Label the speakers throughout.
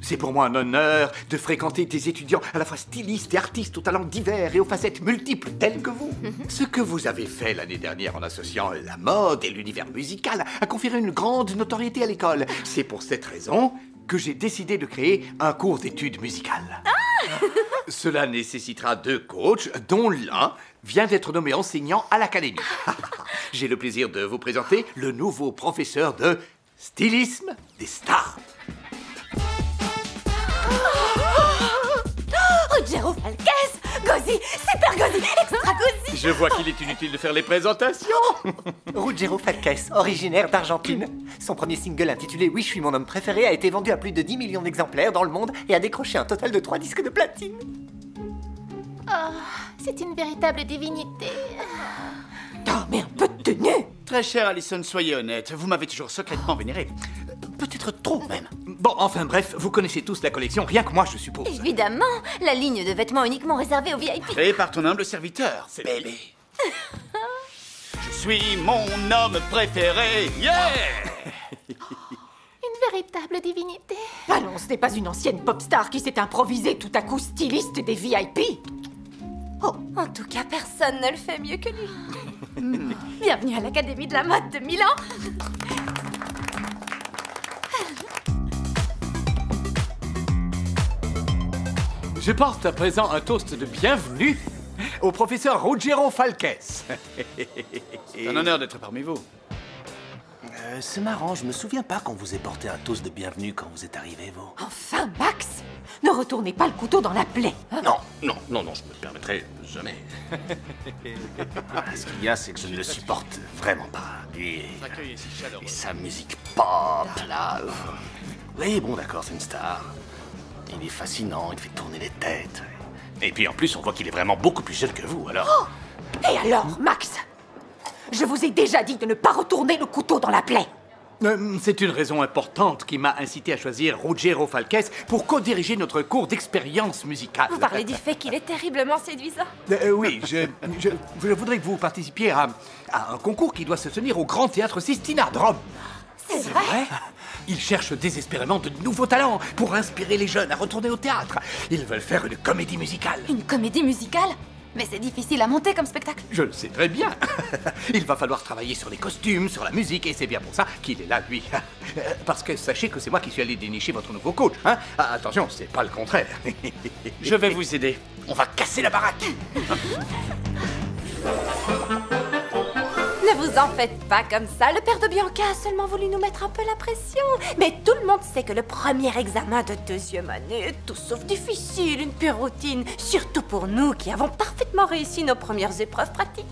Speaker 1: C'est pour moi un honneur de fréquenter des étudiants à la fois stylistes et artistes aux talents divers et aux facettes multiples tels que vous. Ce que vous avez fait l'année dernière en associant la mode et l'univers musical a conféré une grande notoriété à l'école. C'est pour cette raison que j'ai décidé de créer un cours d'études musicales. Cela nécessitera 2 coachs, dont l'un vient d'être nommé enseignant à l'académie. J'ai le plaisir de vous présenter le nouveau professeur de stylisme des stars.
Speaker 2: Ruggero Falques, Gauzy, super Gauzy, extra Gauzy.
Speaker 1: Je vois qu'il est inutile de faire les présentations.
Speaker 3: Ruggero Falques, originaire d'Argentine. Son premier single intitulé Oui, je suis mon homme préféré a été vendu à plus de 10 millions d'exemplaires dans le monde et a décroché un total de 3 disques de platine.
Speaker 2: Oh, c'est une véritable divinité.
Speaker 3: Oh, mais un peu de tenue!
Speaker 4: Très cher Alison, soyez honnête, vous m'avez toujours secrètement vénéré. Peut-être trop même.
Speaker 1: Bon, enfin bref, vous connaissez tous la collection, rien que moi je suppose.
Speaker 2: Évidemment, la ligne de vêtements uniquement réservée aux VIP.
Speaker 4: Créé par ton humble serviteur, bébé. Je suis mon homme préféré, yeah!
Speaker 2: Une véritable divinité.
Speaker 3: Allons, ce n'est pas une ancienne pop star qui s'est improvisée tout à coup styliste des VIP.
Speaker 2: Oh, en tout cas, personne ne le fait mieux que lui. Bienvenue à l'Académie de la mode de Milan.
Speaker 1: Je porte à présent un toast de bienvenue au professeur Ruggero Falques.
Speaker 4: C'est un honneur d'être parmi vous.
Speaker 5: C'est marrant, je me souviens pas qu'on vous ait porté un toast de bienvenue quand vous êtes arrivé, vous.
Speaker 3: Enfin, Max, ne retournez pas le couteau dans la plaie. Hein?
Speaker 5: Non, je me permettrai jamais. Ce qu'il y a, c'est que je ne le supporte vraiment pas. Lui et sa musique pop, là. Oui, bon, d'accord, c'est une star. Il est fascinant, il fait tourner les têtes. Et puis en plus, on voit qu'il est vraiment beaucoup plus jeune que vous, alors...
Speaker 3: Oh! Et alors, Max? Je vous ai déjà dit de ne pas retourner le couteau dans la plaie.
Speaker 1: C'est une raison importante qui m'a incité à choisir Ruggero Falques pour co-diriger notre cours d'expérience musicale.
Speaker 2: Vous parlez du fait qu'il est terriblement séduisant.
Speaker 1: Oui, je voudrais que vous participiez à un concours qui doit se tenir au Grand Théâtre Sistina de Rome.
Speaker 2: C'est vrai?
Speaker 1: Ils cherchent désespérément de nouveaux talents pour inspirer les jeunes à retourner au théâtre. Ils veulent faire une comédie musicale.
Speaker 2: Une comédie musicale? Mais c'est difficile à monter comme spectacle.
Speaker 1: Je le sais très bien. Il va falloir travailler sur les costumes, sur la musique, et c'est bien pour ça qu'il est là, lui. Parce que sachez que c'est moi qui suis allé dénicher votre nouveau coach. Hein? Attention, c'est pas le contraire.
Speaker 4: Je vais vous aider. On va casser la baraque.
Speaker 2: Ne vous en faites pas comme ça. Le père de Bianca a seulement voulu nous mettre un peu la pression. Mais tout le monde sait que le premier examen de 2e année est tout sauf difficile, une pure routine. Surtout pour nous qui avons parfaitement réussi nos premières épreuves pratiques.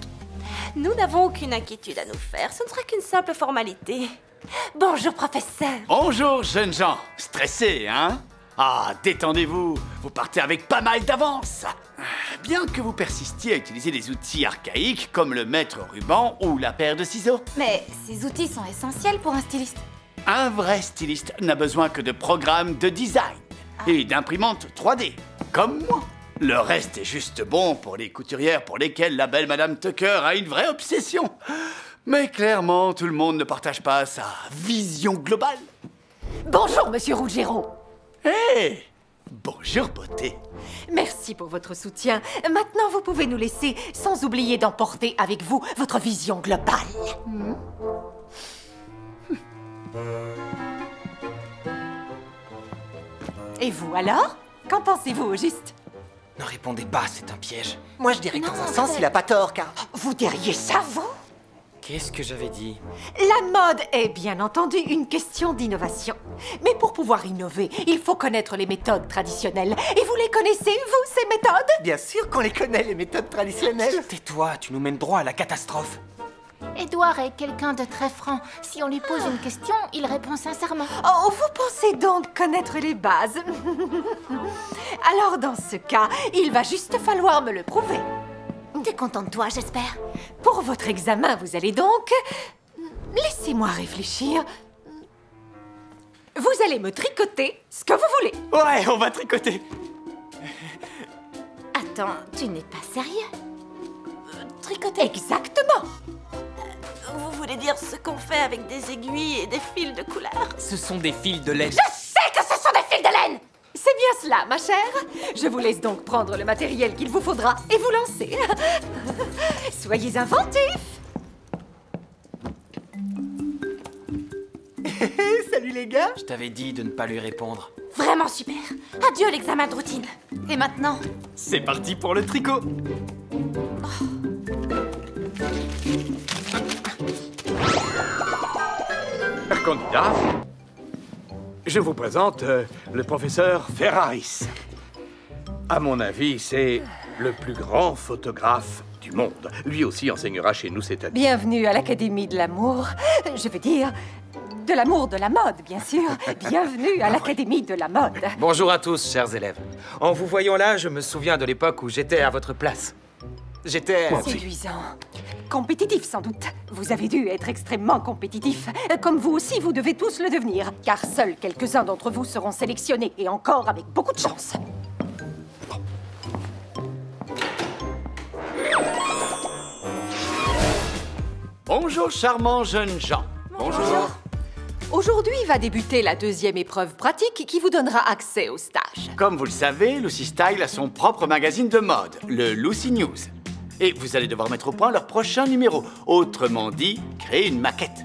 Speaker 2: Nous n'avons aucune inquiétude à nous faire. Ce ne sera qu'une simple formalité. Bonjour, professeur.
Speaker 4: Bonjour, jeunes gens. Stressés, hein? Ah, détendez-vous. Vous partez avec pas mal d'avance. Bien que vous persistiez à utiliser des outils archaïques comme le mètre ruban ou la paire de ciseaux.
Speaker 2: Mais ces outils sont essentiels pour un styliste.
Speaker 4: Un vrai styliste n'a besoin que de programmes de design et d'imprimantes 3D, comme moi. Le reste est juste bon pour les couturières pour lesquelles la belle Madame Tucker a une vraie obsession. Mais clairement, tout le monde ne partage pas sa vision globale.
Speaker 3: Bonjour, monsieur Ruggero.
Speaker 4: Hé! Bonjour, beauté.
Speaker 3: Merci pour votre soutien. Maintenant, vous pouvez nous laisser, sans oublier d'emporter avec vous votre vision globale. Et vous, alors? Qu'en pensez-vous, au juste?
Speaker 5: Ne répondez pas, c'est un piège. Moi, je dirais que dans un
Speaker 3: Sans,
Speaker 5: sens, il a pas tort, car...
Speaker 3: Vous diriez ça, vous?
Speaker 6: Qu'est-ce que j'avais dit?
Speaker 3: La mode est bien entendu une question d'innovation. Mais pour pouvoir innover, il faut connaître les méthodes traditionnelles. Et vous les connaissez, vous, ces méthodes? Bien sûr qu'on les connaît, les méthodes traditionnelles.
Speaker 6: Tais-toi, tu nous mènes droit à la catastrophe.
Speaker 2: Édouard est quelqu'un de très franc. Si on lui pose une question, il répond sincèrement.
Speaker 3: Oh, vous pensez donc connaître les bases? Alors, dans ce cas, il va juste falloir me le prouver.
Speaker 2: T'es content de toi, j'espère.
Speaker 3: Pour votre examen, vous allez donc... Laissez-moi réfléchir. Vous allez me tricoter ce que vous voulez.
Speaker 6: Ouais, on va tricoter.
Speaker 2: Attends, tu n'es pas sérieux? Tricoter?
Speaker 3: Exactement.
Speaker 2: Vous voulez dire ce qu'on fait avec des aiguilles et des fils de couleur?
Speaker 6: Ce sont des fils de laine.
Speaker 3: Je sais que ce sont des fils de laine. cela, ma chère. Je vous laisse donc prendre le matériel qu'il vous faudra et vous lancer. Soyez inventifs.
Speaker 6: Salut les gars. Je t'avais dit de ne pas lui répondre.
Speaker 2: Vraiment super. Adieu l'examen de routine. Et maintenant?
Speaker 6: C'est parti pour le tricot.
Speaker 1: Candidat, je vous présente le professeur Ferraris. À mon avis, c'est le plus grand photographe du monde. Lui aussi enseignera chez nous cette année.
Speaker 3: Bienvenue à l'Académie de l'amour. Je veux dire, de l'amour de la mode, bien sûr. Bienvenue à l'Académie de la mode.
Speaker 6: Bonjour à tous, chers élèves. En vous voyant là, je me souviens de l'époque où j'étais à votre place. J'étais...
Speaker 3: Séduisant. Compétitif, sans doute. Vous avez dû être extrêmement compétitif. Comme vous aussi, vous devez tous le devenir. Car seuls quelques-uns d'entre vous seront sélectionnés. Et encore avec beaucoup de chance.
Speaker 4: Bonjour, charmants jeunes gens.
Speaker 3: Bonjour. Aujourd'hui va débuter la deuxième épreuve pratique qui vous donnera accès au stage.
Speaker 4: Comme vous le savez, Lucy Style a son propre magazine de mode, le Lucy News. Et vous allez devoir mettre au point leur prochain numéro. Autrement dit, créer une maquette.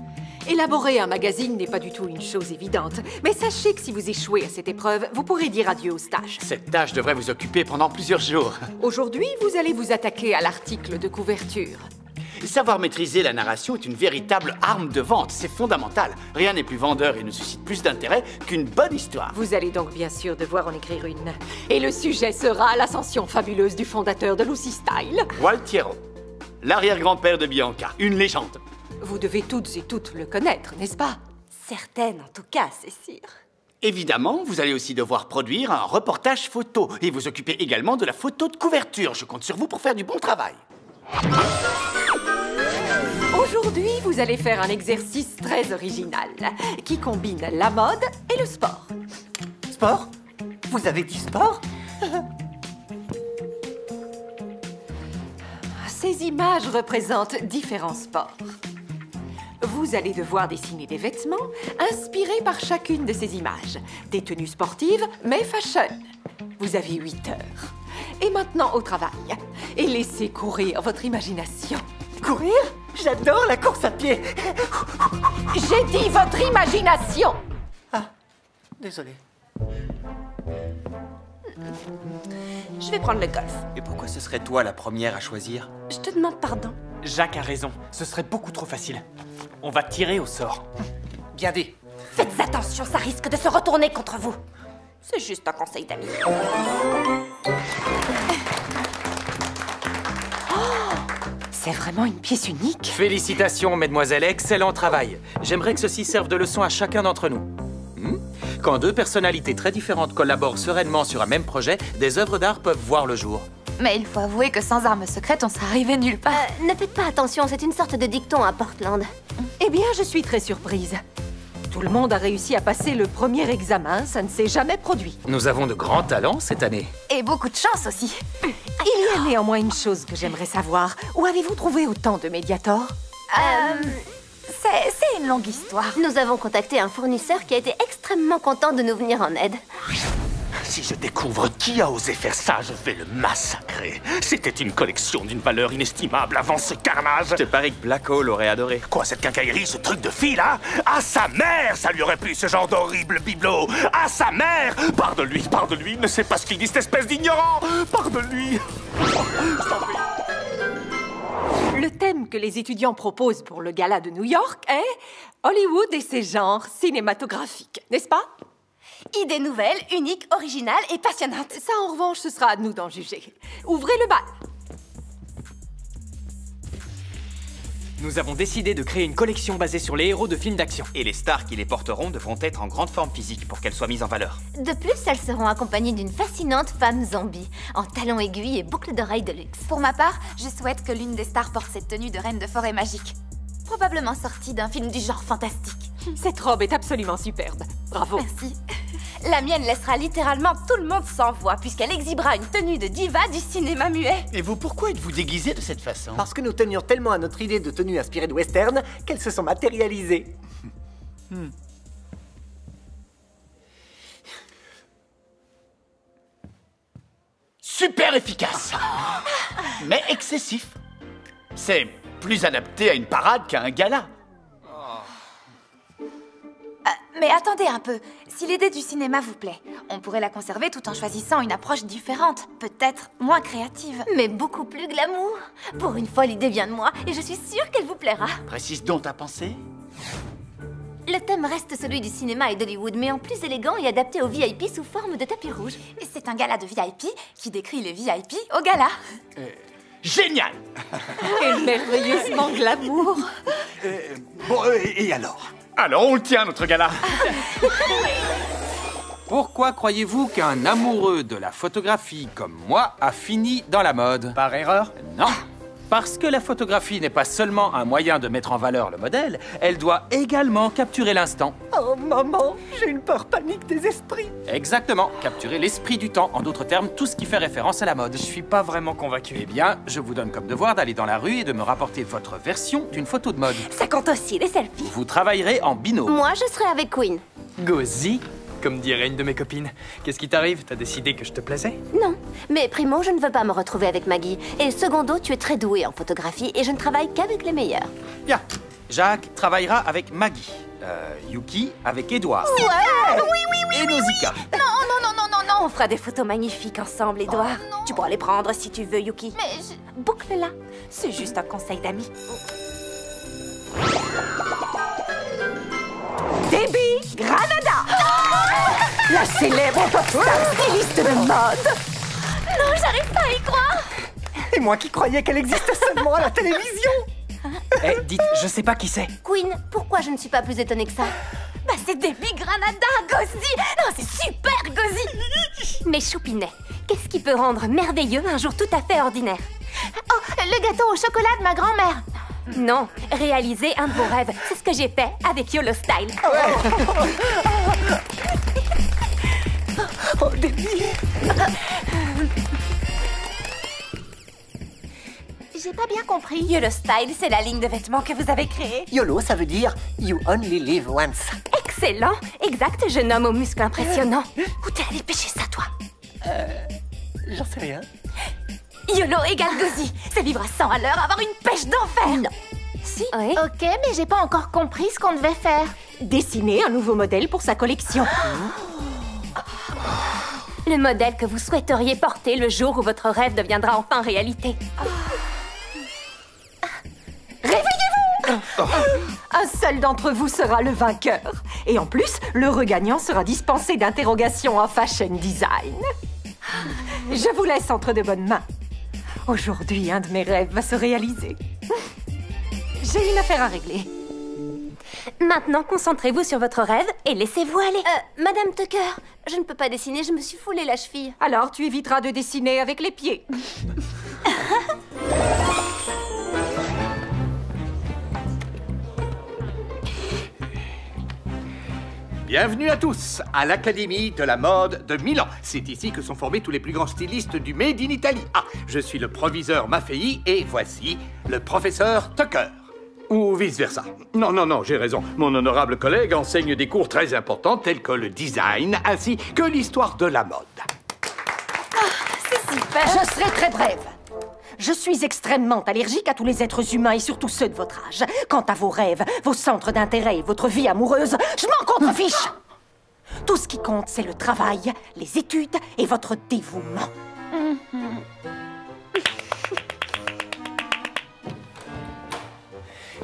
Speaker 3: Élaborer un magazine n'est pas du tout une chose évidente. Mais sachez que si vous échouez à cette épreuve, vous pourrez dire adieu au stage.
Speaker 4: Cette tâche devrait vous occuper pendant plusieurs jours.
Speaker 3: Aujourd'hui, vous allez vous attaquer à l'article de couverture.
Speaker 4: Savoir maîtriser la narration est une véritable arme de vente, c'est fondamental. Rien n'est plus vendeur et ne suscite plus d'intérêt qu'une bonne histoire.
Speaker 3: Vous allez donc bien sûr devoir en écrire une. Et le sujet sera l'ascension fabuleuse du fondateur de Lucy Style.
Speaker 4: Gualtiero, l'arrière-grand-père de Bianca, une légende.
Speaker 3: Vous devez toutes et toutes le connaître, n'est-ce pas?
Speaker 2: Certaines en tout cas, c'est sûr.
Speaker 4: Évidemment, vous allez aussi devoir produire un reportage photo et vous occuper également de la photo de couverture. Je compte sur vous pour faire du bon travail.
Speaker 3: Aujourd'hui, vous allez faire un exercice très original qui combine la mode et le sport.
Speaker 6: Sport? Vous avez dit sport?
Speaker 3: Ces images représentent différents sports. Vous allez devoir dessiner des vêtements inspirés par chacune de ces images. Des tenues sportives, mais fashion. Vous avez 8 heures. Et maintenant au travail. Et laissez courir votre imagination.
Speaker 6: Courir? J'adore la course à pied.
Speaker 3: J'ai dit votre imagination!
Speaker 6: Ah, désolé.
Speaker 2: Je vais prendre le golf.
Speaker 6: Et pourquoi ce serait toi la première à choisir?
Speaker 2: Je te demande pardon.
Speaker 7: Jacques a raison, ce serait beaucoup trop facile. On va tirer au sort.
Speaker 6: Bien dit.
Speaker 2: Faites attention, ça risque de se retourner contre vous. C'est juste un conseil d'amis.
Speaker 3: C'est vraiment une pièce unique.
Speaker 7: Félicitations, mesdemoiselles, excellent travail. J'aimerais que ceci serve de leçon à chacun d'entre nous. Quand deux personnalités très différentes collaborent sereinement sur un même projet, des œuvres d'art peuvent voir le jour.
Speaker 8: Mais il faut avouer que sans armes secrètes, on serait arrivé nulle part.
Speaker 2: Ne faites pas attention, c'est une sorte de dicton à Portland.
Speaker 3: Eh bien, je suis très surprise. Tout le monde a réussi à passer le premier examen, ça ne s'est jamais produit.
Speaker 7: Nous avons de grands talents cette année.
Speaker 8: Et beaucoup de chance aussi.
Speaker 3: Il y a néanmoins une chose que j'aimerais savoir. Où avez-vous trouvé autant de Mediator?
Speaker 8: C'est une longue histoire.
Speaker 2: Nous avons contacté un fournisseur qui a été extrêmement content de nous venir en aide.
Speaker 5: Si je découvre qui a osé faire ça, je vais le massacrer. C'était une collection d'une valeur inestimable avant ce carnage.
Speaker 6: Je te parie que Black Hole aurait adoré.
Speaker 5: Quoi, cette quincaillerie, ce truc de fille là? À sa mère, ça lui aurait plu, ce genre d'horrible bibelot. À sa mère! Pardonne-lui, il ne sait pas ce qu'il dit, cette espèce d'ignorant. Pardonne-lui. Je t'en prie.
Speaker 3: Le thème que les étudiants proposent pour le gala de New York est Hollywood et ses genres cinématographiques, n'est-ce pas?
Speaker 2: Idée nouvelle, unique, originale et passionnante.
Speaker 3: Ça, en revanche, ce sera à nous d'en juger. Ouvrez le bal.
Speaker 7: Nous avons décidé de créer une collection basée sur les héros de films d'action.
Speaker 6: Et les stars qui les porteront devront être en grande forme physique pour qu'elles soient mises en valeur.
Speaker 2: De plus, elles seront accompagnées d'une fascinante femme zombie, en talons aiguilles et boucles d'oreilles de luxe.
Speaker 8: Pour ma part, je souhaite que l'une des stars porte cette tenue de reine de forêt magique. Probablement sortie d'un film du genre fantastique.
Speaker 3: Cette robe est absolument superbe. Bravo.
Speaker 8: Merci.
Speaker 2: La mienne laissera littéralement tout le monde sans voix, puisqu'elle exhibera une tenue de diva du cinéma muet.
Speaker 4: Et vous, pourquoi êtes-vous déguisé de cette façon?
Speaker 6: Parce que nous tenions tellement à notre idée de tenue inspirée de western qu'elles se sont matérialisées.
Speaker 4: super efficace. Mais excessif. C'est plus adapté à une parade qu'à un gala.
Speaker 8: Mais attendez un peu. Si l'idée du cinéma vous plaît, on pourrait la conserver tout en choisissant une approche différente. Peut-être moins créative.
Speaker 2: Mais beaucoup plus glamour. Pour une fois, l'idée vient de moi et je suis sûre qu'elle vous plaira.
Speaker 4: Précise donc ta pensée.
Speaker 2: Le thème reste celui du cinéma et d'Hollywood, mais en plus élégant et adapté aux VIP sous forme de tapis rouge.
Speaker 8: Et c'est un gala de VIP qui décrit les VIP au gala.
Speaker 4: Génial.
Speaker 3: Et merveilleusement glamour.
Speaker 1: Bon, et alors?
Speaker 4: Alors on le tient, notre gala.
Speaker 7: Pourquoi croyez-vous qu'un amoureux de la photographie comme moi a fini dans la mode?
Speaker 6: Par erreur?
Speaker 7: Non. Parce que la photographie n'est pas seulement un moyen de mettre en valeur le modèle, elle doit également capturer l'instant.
Speaker 3: Oh maman, j'ai une peur panique des esprits.
Speaker 7: Exactement, capturer l'esprit du temps, en d'autres termes, tout ce qui fait référence à la mode.
Speaker 6: Je suis pas vraiment convaincu.
Speaker 7: Eh bien, je vous donne comme devoir d'aller dans la rue et de me rapporter votre version d'une photo de mode.
Speaker 2: Ça compte aussi, les selfies.
Speaker 7: Vous travaillerez en binôme.
Speaker 2: Moi, je serai avec Queen.
Speaker 6: Gozi, comme dirait une de mes copines. Qu'est-ce qui t'arrive? T'as décidé que je te plaisais?
Speaker 2: Non, mais primo, je ne veux pas me retrouver avec Maggie. Et secondo, tu es très doué en photographie et je ne travaille qu'avec les meilleurs.
Speaker 7: Bien. Jacques travaillera avec Maggie. Yuki avec Edouard.
Speaker 2: Ouais,
Speaker 7: Et Nausicaa.
Speaker 2: On fera des photos magnifiques ensemble, Edouard. Tu pourras les prendre si tu veux, Yuki.
Speaker 8: Mais
Speaker 2: Boucle-la. C'est juste un conseil d'amis.
Speaker 3: Debbie Granada. La célèbre pop star styliste de mode.
Speaker 2: Non, j'arrive pas à y croire.
Speaker 3: Et moi qui croyais qu'elle existait seulement à la télévision.
Speaker 6: Eh, dites, je sais pas qui c'est.
Speaker 2: Queen, pourquoi je ne suis pas plus étonnée que ça?
Speaker 8: bah c'est Debbie Granada, Gozi. Non, c'est super, Gozi.
Speaker 2: Mais Choupinet, qu'est-ce qui peut rendre merveilleux un jour tout à fait ordinaire?
Speaker 8: Oh, le gâteau au chocolat de ma grand-mère.
Speaker 2: Non, réaliser un de vos rêves. C'est ce que j'ai fait avec YOLO Style.
Speaker 3: Oh, Debbie.
Speaker 8: J'ai pas bien compris.
Speaker 2: YOLO Style, c'est la ligne de vêtements que vous avez créée.
Speaker 3: YOLO, ça veut dire You Only Live Once.
Speaker 2: Excellent. Exact, jeune homme aux muscles impressionnants. Où t'es allé pêcher ça, toi?
Speaker 3: J'en sais rien.
Speaker 2: YOLO égale Gozi. C'est vivre à 100 à l'heure, avoir une pêche d'enfer. Non.
Speaker 8: Si.
Speaker 2: Oui.
Speaker 8: Ok, mais j'ai pas encore compris ce qu'on devait faire.
Speaker 3: Dessiner un nouveau modèle pour sa collection.
Speaker 2: Le modèle que vous souhaiteriez porter le jour où votre rêve deviendra enfin réalité.
Speaker 3: Réveillez-vous! Un seul d'entre vous sera le vainqueur. Et en plus, l'heureux gagnant sera dispensé d'interrogations en fashion design. Je vous laisse entre de bonnes mains. Aujourd'hui, un de mes rêves va se réaliser. J'ai une affaire à régler.
Speaker 2: Maintenant, concentrez-vous sur votre rêve et laissez-vous aller. Madame Tucker, je ne peux pas dessiner, je me suis foulé la cheville.
Speaker 3: Alors, tu éviteras de dessiner avec les pieds.
Speaker 1: Bienvenue à tous à l'Académie de la mode de Milan. C'est ici que sont formés tous les plus grands stylistes du Made in Italy. Ah, je suis le proviseur Maffei et voici le professeur Tucker. Ou vice-versa. Non, j'ai raison. Mon honorable collègue enseigne des cours très importants tels que le design ainsi que l'histoire de la mode.
Speaker 3: C'est super. Je serai très brève. Je suis extrêmement allergique à tous les êtres humains et surtout ceux de votre âge. Quant à vos rêves, vos centres d'intérêt et votre vie amoureuse, je m'en contrefiche. Tout ce qui compte, c'est le travail, les études et votre dévouement.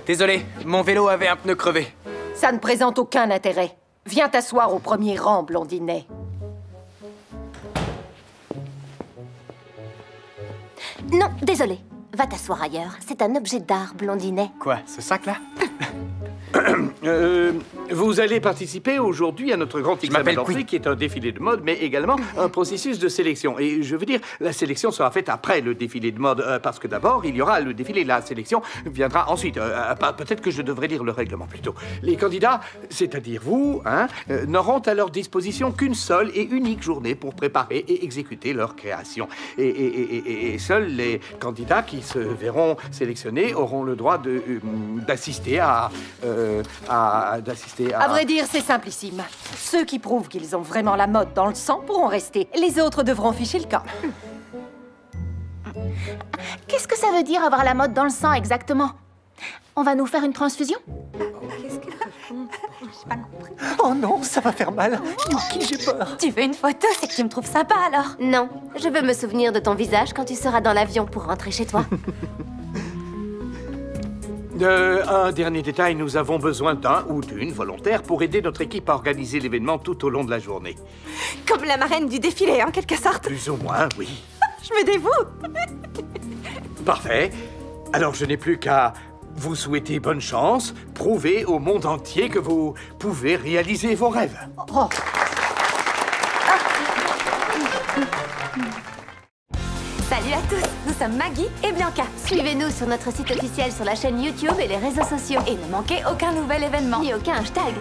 Speaker 6: Désolé, mon vélo avait un pneu crevé.
Speaker 3: Ça ne présente aucun intérêt. Viens t'asseoir au premier rang, blondinet.
Speaker 2: Non, désolé. Va t'asseoir ailleurs. C'est un objet d'art, blondinet.
Speaker 6: Quoi, ce sac-là?
Speaker 1: Vous allez participer aujourd'hui à notre grand examen d'entrée qui est un défilé de mode, mais également un processus de sélection. Et je veux dire, la sélection sera faite après le défilé de mode, parce que d'abord, il y aura le défilé. La sélection viendra ensuite. Peut-être que je devrais lire le règlement plutôt. Les candidats, c'est-à-dire vous, n'auront à leur disposition qu'une seule et unique journée pour préparer et exécuter leur création. Et seuls les candidats qui se verront sélectionnés auront le droit d'assister à...
Speaker 3: À vrai dire, c'est simplissime. Ceux qui prouvent qu'ils ont vraiment la mode dans le sang pourront rester. Les autres devront ficher le camp.
Speaker 8: Qu'est-ce que ça veut dire avoir la mode dans le sang exactement? On va nous faire une transfusion?
Speaker 3: Oh non, ça va faire mal. Yuki, j'ai peur.
Speaker 8: Tu veux une photo? C'est que tu me trouves sympa alors.
Speaker 2: Non, je veux me souvenir de ton visage quand tu seras dans l'avion pour rentrer chez toi.
Speaker 1: Un dernier détail, nous avons besoin d'un ou d'une volontaire pour aider notre équipe à organiser l'événement tout au long de la journée.
Speaker 2: Comme la marraine du défilé, en quelque sorte.
Speaker 1: Plus ou moins, oui.
Speaker 2: Je me dévoue.
Speaker 1: Parfait. Alors je n'ai plus qu'à vous souhaiter bonne chance, prouver au monde entier que vous pouvez réaliser vos rêves.
Speaker 3: Oh.
Speaker 2: Salut à tous, nous sommes Maggie et Bianca. Suivez-nous sur notre site officiel, sur la chaîne YouTube et les réseaux sociaux.
Speaker 8: Et ne manquez aucun nouvel événement.
Speaker 2: Ni aucun hashtag.